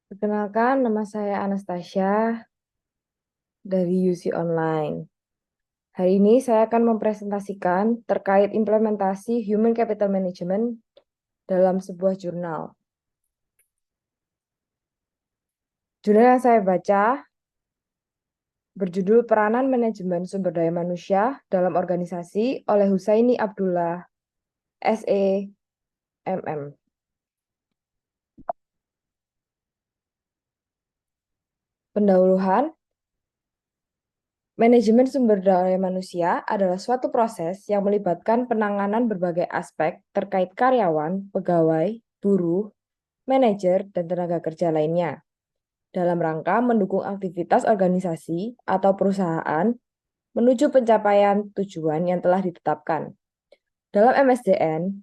Perkenalkan, nama saya Anastasia dari UC Online. Hari ini saya akan mempresentasikan terkait implementasi Human Capital Management dalam sebuah jurnal. Jurnal yang saya baca berjudul Peranan Manajemen Sumber Daya Manusia dalam Organisasi oleh Husaini Abdullah, SEMM. Pendahuluan, manajemen sumber daya manusia adalah suatu proses yang melibatkan penanganan berbagai aspek terkait karyawan, pegawai, buruh, manajer, dan tenaga kerja lainnya dalam rangka mendukung aktivitas organisasi atau perusahaan menuju pencapaian tujuan yang telah ditetapkan. Dalam MSDN,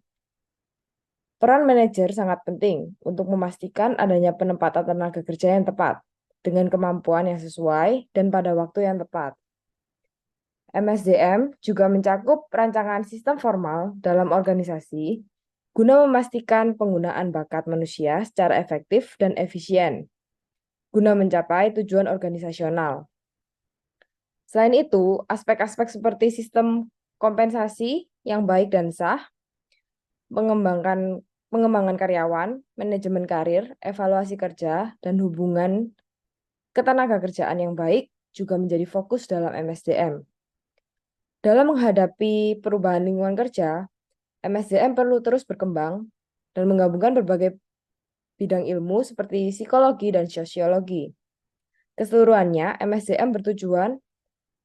peran manajer sangat penting untuk memastikan adanya penempatan tenaga kerja yang tepat, dengan kemampuan yang sesuai dan pada waktu yang tepat. MSDM juga mencakup rancangan sistem formal dalam organisasi guna memastikan penggunaan bakat manusia secara efektif dan efisien guna mencapai tujuan organisasional. Selain itu, aspek-aspek seperti sistem kompensasi yang baik dan sah, pengembangan karyawan, manajemen karir, evaluasi kerja, dan hubungan ketenaga kerjaan yang baik juga menjadi fokus dalam MSDM. Dalam menghadapi perubahan lingkungan kerja, MSDM perlu terus berkembang dan menggabungkan berbagai bidang ilmu seperti psikologi dan sosiologi. Keseluruhannya, MSDM bertujuan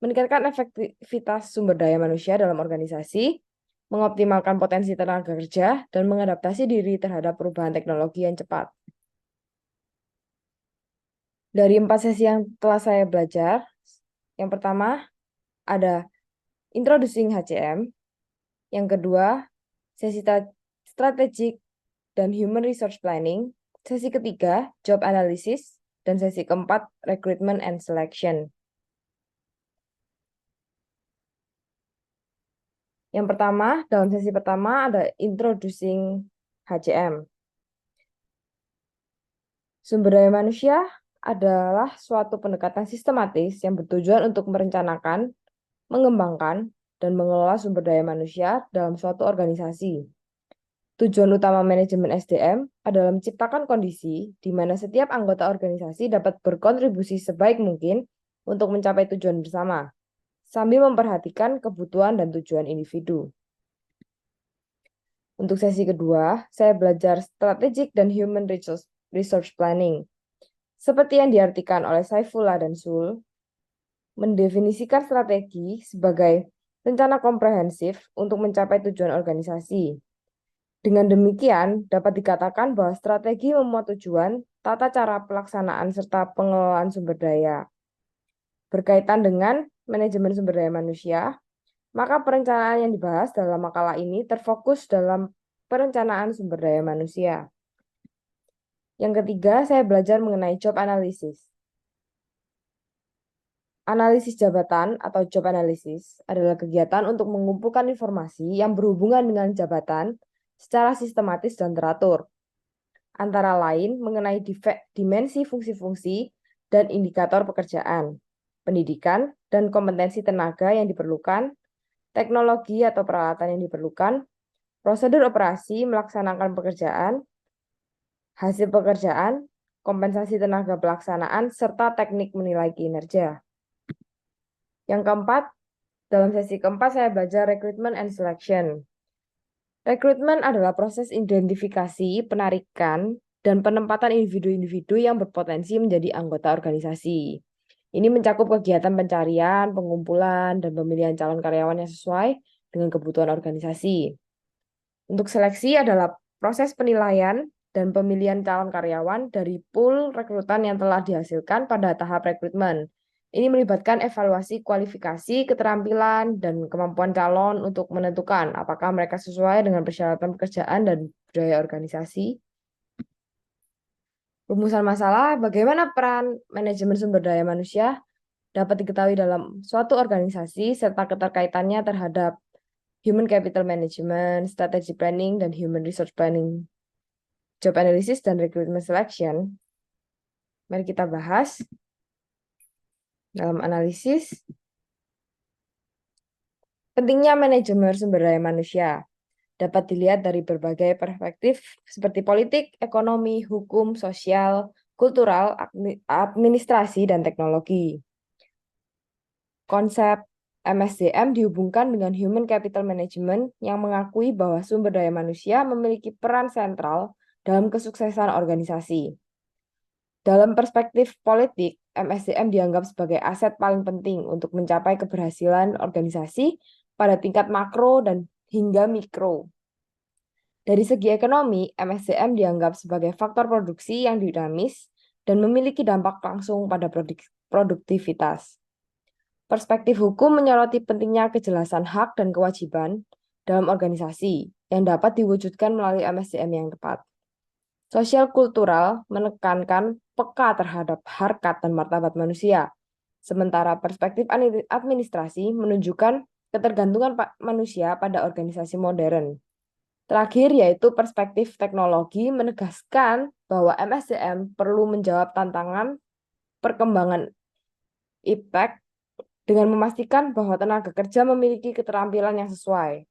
meningkatkan efektivitas sumber daya manusia dalam organisasi, mengoptimalkan potensi tenaga kerja, dan mengadaptasi diri terhadap perubahan teknologi yang cepat. Dari 4 sesi yang telah saya belajar, yang pertama ada Introducing HCM, yang kedua sesi strategic dan Human Resource Planning, sesi ketiga Job Analysis, dan sesi keempat Recruitment and Selection. Yang pertama, dalam sesi pertama ada Introducing HCM. Sumber daya manusia adalah suatu pendekatan sistematis yang bertujuan untuk merencanakan, mengembangkan, dan mengelola sumber daya manusia dalam suatu organisasi. Tujuan utama manajemen SDM adalah menciptakan kondisi di mana setiap anggota organisasi dapat berkontribusi sebaik mungkin untuk mencapai tujuan bersama, sambil memperhatikan kebutuhan dan tujuan individu. Untuk sesi kedua, saya belajar Strategic dan Human Resource Planning. Seperti yang diartikan oleh Saifullah dan Sul, mendefinisikan strategi sebagai rencana komprehensif untuk mencapai tujuan organisasi. Dengan demikian, dapat dikatakan bahwa strategi memuat tujuan, tata cara pelaksanaan, serta pengelolaan sumber daya. Berkaitan dengan manajemen sumber daya manusia, maka perencanaan yang dibahas dalam makalah ini terfokus dalam perencanaan sumber daya manusia. Yang ketiga, saya belajar mengenai job analysis. Analisis jabatan atau job analysis adalah kegiatan untuk mengumpulkan informasi yang berhubungan dengan jabatan secara sistematis dan teratur, antara lain mengenai dimensi fungsi-fungsi dan indikator pekerjaan, pendidikan, dan kompetensi tenaga yang diperlukan, teknologi atau peralatan yang diperlukan, prosedur operasi melaksanakan pekerjaan, hasil pekerjaan, kompensasi tenaga pelaksanaan, serta teknik menilai kinerja. Yang keempat, dalam sesi keempat saya belajar Recruitment and Selection. Rekrutmen adalah proses identifikasi, penarikan, dan penempatan individu-individu yang berpotensi menjadi anggota organisasi. Ini mencakup kegiatan pencarian, pengumpulan, dan pemilihan calon karyawan yang sesuai dengan kebutuhan organisasi. Untuk seleksi adalah proses penilaian dan pemilihan calon karyawan dari pool rekrutan yang telah dihasilkan pada tahap rekrutmen. Ini melibatkan evaluasi kualifikasi, keterampilan, dan kemampuan calon untuk menentukan apakah mereka sesuai dengan persyaratan pekerjaan dan budaya organisasi. Rumusan masalah, bagaimana peran manajemen sumber daya manusia dapat diketahui dalam suatu organisasi serta keterkaitannya terhadap Human Capital Management, Strategy Planning, dan Human Resource Planning, Job Analysis, dan Recruitment Selection. Mari kita bahas dalam analisis pentingnya manajemen sumber daya manusia. Dapat dilihat dari berbagai perspektif seperti politik, ekonomi, hukum, sosial, kultural, administrasi, dan teknologi. Konsep MSDM dihubungkan dengan Human Capital Management yang mengakui bahwa sumber daya manusia memiliki peran sentral dalam kesuksesan organisasi. Dalam perspektif politik, MSDM dianggap sebagai aset paling penting untuk mencapai keberhasilan organisasi pada tingkat makro dan hingga mikro. Dari segi ekonomi, MSDM dianggap sebagai faktor produksi yang dinamis dan memiliki dampak langsung pada produktivitas. Perspektif hukum menyoroti pentingnya kejelasan hak dan kewajiban dalam organisasi yang dapat diwujudkan melalui MSDM yang tepat. Sosial kultural menekankan peka terhadap harkat dan martabat manusia, sementara perspektif administrasi menunjukkan ketergantungan manusia pada organisasi modern. Terakhir, yaitu perspektif teknologi menegaskan bahwa MSDM perlu menjawab tantangan perkembangan impact dengan memastikan bahwa tenaga kerja memiliki keterampilan yang sesuai.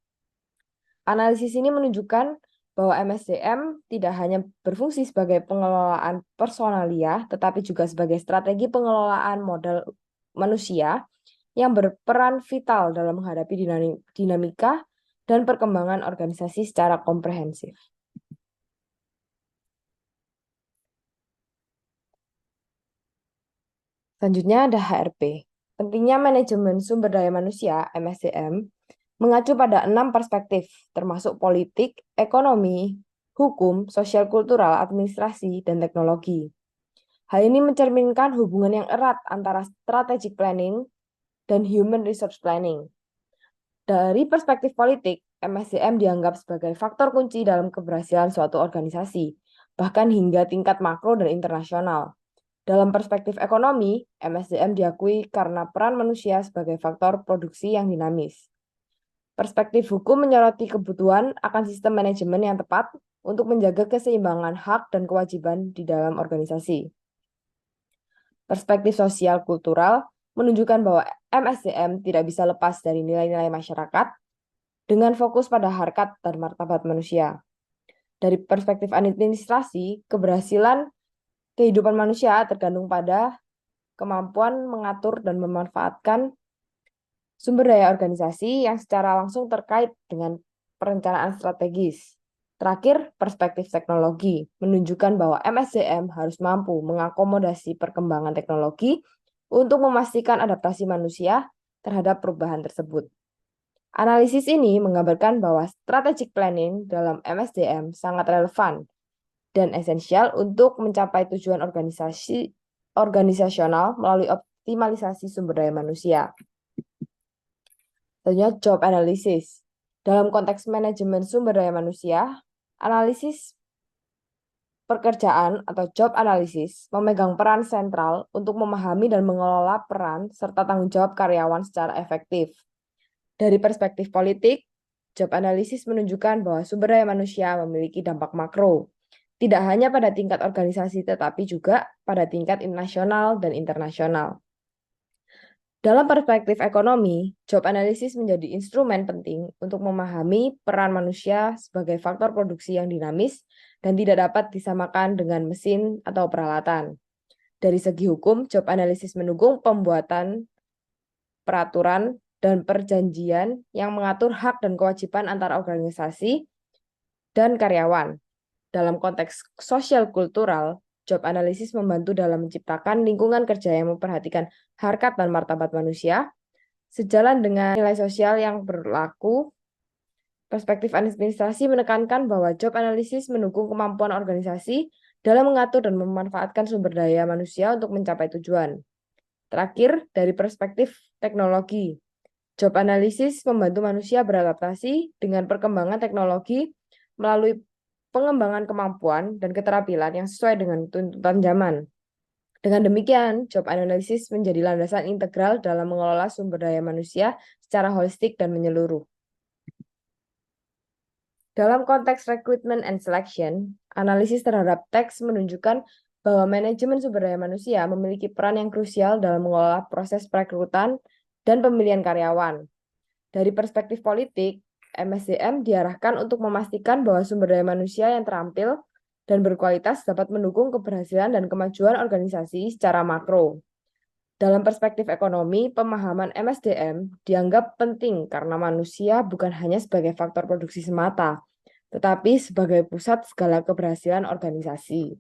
Analisis ini menunjukkan bahwa MSDM tidak hanya berfungsi sebagai pengelolaan personalia, tetapi juga sebagai strategi pengelolaan modal manusia yang berperan vital dalam menghadapi dinamika dan perkembangan organisasi secara komprehensif. Selanjutnya ada HRP. Pentingnya manajemen sumber daya manusia, MSDM, mengacu pada 6 perspektif, termasuk politik, ekonomi, hukum, sosial kultural, administrasi, dan teknologi. Hal ini mencerminkan hubungan yang erat antara strategic planning dan human resource planning. Dari perspektif politik, MSDM dianggap sebagai faktor kunci dalam keberhasilan suatu organisasi, bahkan hingga tingkat makro dan internasional. Dalam perspektif ekonomi, MSDM diakui karena peran manusia sebagai faktor produksi yang dinamis. Perspektif hukum menyoroti kebutuhan akan sistem manajemen yang tepat untuk menjaga keseimbangan hak dan kewajiban di dalam organisasi. Perspektif sosial kultural menunjukkan bahwa MSDM tidak bisa lepas dari nilai-nilai masyarakat dengan fokus pada harkat dan martabat manusia. Dari perspektif administrasi, keberhasilan kehidupan manusia tergantung pada kemampuan mengatur dan memanfaatkan sumber daya organisasi yang secara langsung terkait dengan perencanaan strategis. Terakhir, perspektif teknologi menunjukkan bahwa MSDM harus mampu mengakomodasi perkembangan teknologi untuk memastikan adaptasi manusia terhadap perubahan tersebut. Analisis ini menggambarkan bahwa strategic planning dalam MSDM sangat relevan dan esensial untuk mencapai tujuan organisasional melalui optimalisasi sumber daya manusia. Selanjutnya, job analysis. Dalam konteks manajemen sumber daya manusia, analisis pekerjaan atau job analysis memegang peran sentral untuk memahami dan mengelola peran serta tanggung jawab karyawan secara efektif. Dari perspektif politik, job analysis menunjukkan bahwa sumber daya manusia memiliki dampak makro, tidak hanya pada tingkat organisasi tetapi juga pada tingkat nasional dan internasional. Dalam perspektif ekonomi, job analysis menjadi instrumen penting untuk memahami peran manusia sebagai faktor produksi yang dinamis dan tidak dapat disamakan dengan mesin atau peralatan. Dari segi hukum, job analysis mendukung pembuatan peraturan dan perjanjian yang mengatur hak dan kewajiban antara organisasi dan karyawan. Dalam konteks sosial kultural, job analysis membantu dalam menciptakan lingkungan kerja yang memperhatikan harkat dan martabat manusia, sejalan dengan nilai sosial yang berlaku. Perspektif administrasi menekankan bahwa job analysis mendukung kemampuan organisasi dalam mengatur dan memanfaatkan sumber daya manusia untuk mencapai tujuan. Terakhir, dari perspektif teknologi, job analysis membantu manusia beradaptasi dengan perkembangan teknologi melalui pengembangan kemampuan dan keterampilan yang sesuai dengan tuntutan zaman. Dengan demikian, job analysis menjadi landasan integral dalam mengelola sumber daya manusia secara holistik dan menyeluruh. Dalam konteks recruitment and selection, analisis terhadap teks menunjukkan bahwa manajemen sumber daya manusia memiliki peran yang krusial dalam mengelola proses perekrutan dan pemilihan karyawan. Dari perspektif politik, MSDM diarahkan untuk memastikan bahwa sumber daya manusia yang terampil dan berkualitas dapat mendukung keberhasilan dan kemajuan organisasi secara makro. Dalam perspektif ekonomi, pemahaman MSDM dianggap penting karena manusia bukan hanya sebagai faktor produksi semata, tetapi sebagai pusat segala keberhasilan organisasi.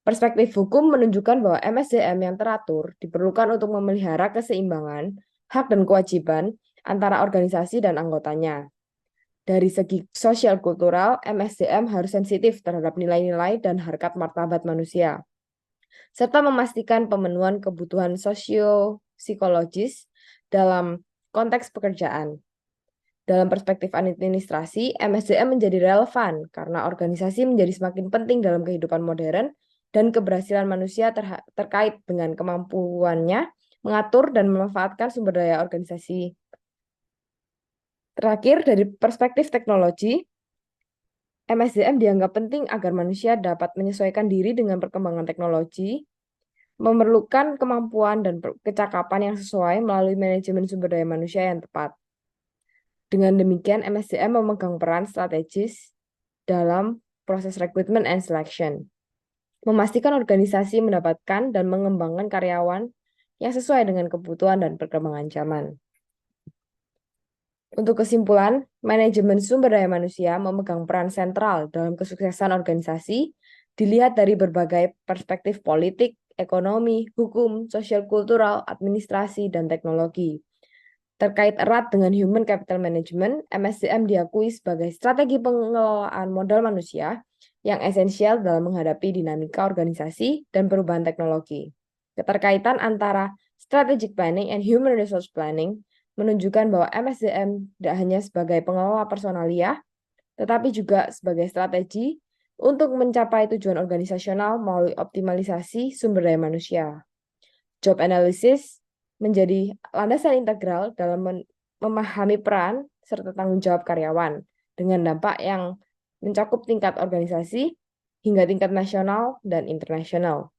Perspektif hukum menunjukkan bahwa MSDM yang teratur diperlukan untuk memelihara keseimbangan, hak dan kewajiban antara organisasi dan anggotanya. Dari segi sosial kultural, MSDM harus sensitif terhadap nilai-nilai dan harkat martabat manusia, serta memastikan pemenuhan kebutuhan sosio-psikologis dalam konteks pekerjaan. Dalam perspektif administrasi, MSDM menjadi relevan karena organisasi menjadi semakin penting dalam kehidupan modern dan keberhasilan manusia terkait dengan kemampuannya mengatur dan memanfaatkan sumber daya organisasi. Terakhir, dari perspektif teknologi, MSDM dianggap penting agar manusia dapat menyesuaikan diri dengan perkembangan teknologi, memerlukan kemampuan dan kecakapan yang sesuai melalui manajemen sumber daya manusia yang tepat. Dengan demikian, MSDM memegang peran strategis dalam proses recruitment and selection, memastikan organisasi mendapatkan dan mengembangkan karyawan yang sesuai dengan kebutuhan dan perkembangan zaman. Untuk kesimpulan, manajemen sumber daya manusia memegang peran sentral dalam kesuksesan organisasi, dilihat dari berbagai perspektif politik, ekonomi, hukum, sosial kultural, administrasi, dan teknologi. Terkait erat dengan Human Capital Management, MSDM diakui sebagai strategi pengelolaan modal manusia yang esensial dalam menghadapi dinamika organisasi dan perubahan teknologi. Keterkaitan antara strategic planning and human resource planning menunjukkan bahwa MSDM tidak hanya sebagai pengelola personalia, tetapi juga sebagai strategi untuk mencapai tujuan organisasional melalui optimalisasi sumber daya manusia. Job analysis menjadi landasan integral dalam memahami peran serta tanggung jawab karyawan dengan dampak yang mencakup tingkat organisasi hingga tingkat nasional dan internasional.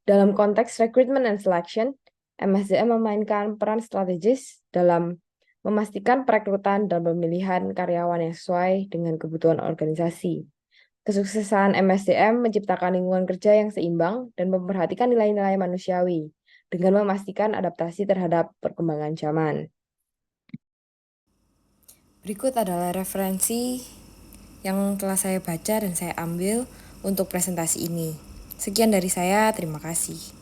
Dalam konteks recruitment and selection, MSDM memainkan peran strategis dalam memastikan perekrutan dan pemilihan karyawan yang sesuai dengan kebutuhan organisasi. Kesuksesan MSDM menciptakan lingkungan kerja yang seimbang dan memperhatikan nilai-nilai manusiawi dengan memastikan adaptasi terhadap perkembangan zaman. Berikut adalah referensi yang telah saya baca dan saya ambil untuk presentasi ini. Sekian dari saya, terima kasih.